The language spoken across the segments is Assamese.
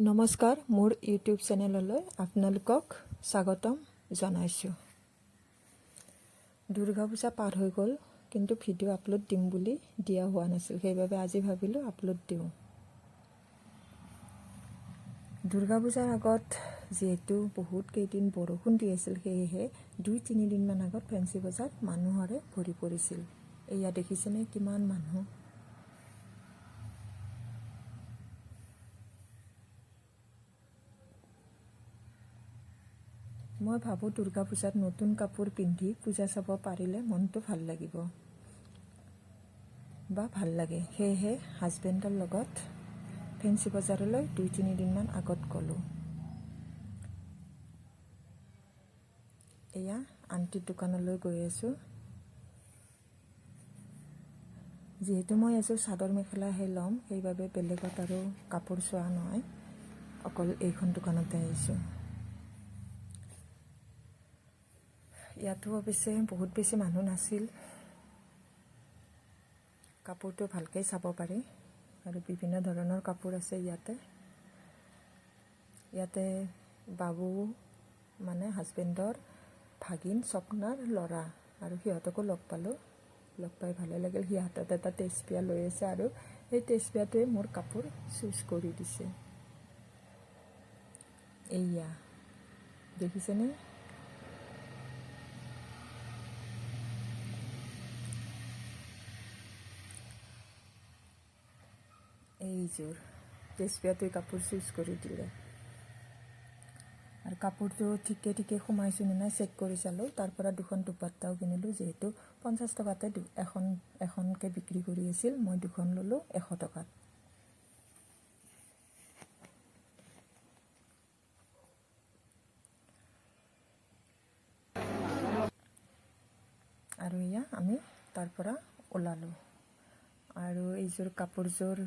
নমস্কাৰ, মোৰ ইউটিউব চেনেললৈ আপোনালোকক স্বাগতম জনাইছোঁ। দুৰ্গা পূজা পাৰ হৈ গ'ল, কিন্তু ভিডিঅ' আপলোড দিম বুলি দিয়া হোৱা নাছিল, সেইবাবে আজি ভাবিলোঁ আপলোড দিওঁ। দুৰ্গা পূজাৰ আগত যিহেতু বহুত কেইদিন বৰষুণ দি আছিল, সেয়েহে 2-3 দিনমান আগত ফেঞ্চি বজাৰ মানুহৰে ভৰি পৰিছিল। এয়া দেখিছেনে কিমান মানুহ। মই ভাবোঁ দুৰ্গা পূজাত নতুন কাপোৰ পিন্ধি পূজা চাব পাৰিলে মনটো ভাল লাগিব বা ভাল লাগে। সেয়েহে হাজবেণ্ডৰ লগত ফেঞ্চি বজাৰলৈ 2-3 দিনমান আগত গ'লোঁ। এয়া আণ্টিৰ দোকানলৈ গৈ আছোঁ। যিহেতু মই এযোৰ চাদৰ মেখেলাহে ল'ম, সেইবাবে বেলেগত আৰু কাপোৰ চোৱা নহয়, অকল এইখন দোকানতে আহিছোঁ। ইয়াতো অৱশ্যে বহুত বেছি মানুহ নাছিল। কাপোৰটো ভালকৈ চাব পাৰি আৰু বিভিন্ন ধৰণৰ কাপোৰ আছে ইয়াতে বাবু মানে হাজবেণ্ডৰ ভাগিন স্বপ্নাৰ ল'ৰা, আৰু সিহঁতকো লগ পালোঁ। লগ পাই ভালে লাগিল। সি হাতত এটা তেজপিয়া লৈ আছে আৰু সেই তেজপিয়াটোৱে মোৰ কাপোৰ চুজ কৰি দিছে। এয়া দেখিছেনে, এইযোৰ তেজপিয়াটোৱে কাপোৰ চুজ কৰি দিলে। আৰু কাপোৰটো ঠিকে সোমাইছোঁ নে নাই চেক কৰি চালোঁ। তাৰ পৰা দুখন দুপাট্টাও কিনিলোঁ। যিহেতু 50 টকাতে এখনকৈ বিক্ৰী কৰি আছিল, মই দুখন ল'লোঁ 100 টকাত। আৰু এয়া আমি তাৰ পৰা ওলালোঁ। আৰু এইযোৰ কাপোৰযোৰ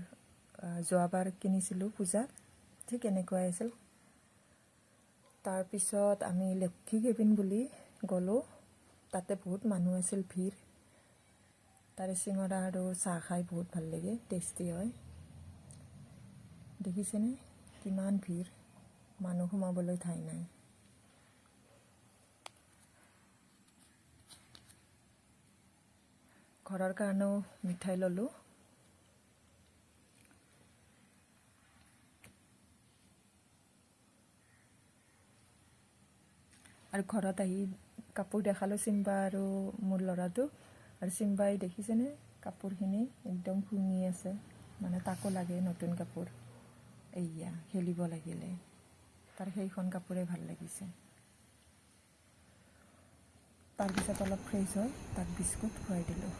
যোৱাবাৰ কিনিছিলোঁ পূজাত, ঠিক এনেকুৱাই আছিল। তাৰপিছত আমি লক্ষী কেবিন বুলি গ'লোঁ। তাতে বহুত মানুহ আছিল, ভিৰ। তাৰে চিঙৰা আৰু চাহ খাই বহুত ভাল লাগে, টেষ্টি হয়। দেখিছেনে কিমান ভিৰ, মানুহ সোমাবলৈ ঠাই নাই। ঘৰৰ কাৰণেও মিঠাই ল'লোঁ। আৰু ঘৰত আহি কাপোৰ দেখালোঁ চিম্বা আৰু মোৰ ল'ৰাটোক। আৰু চিম্বাই দেখিছেনে কাপোৰখিনি একদম শুনি আছে, মানে তাকো লাগে নতুন কাপোৰ। এয়া খেলিব লাগিলে, তাৰ সেইখন কাপোৰে ভাল লাগিছে। তাৰপিছত অলপ ফ্ৰেছ হৈ তাক বিস্কুট খুৱাই দিলোঁ।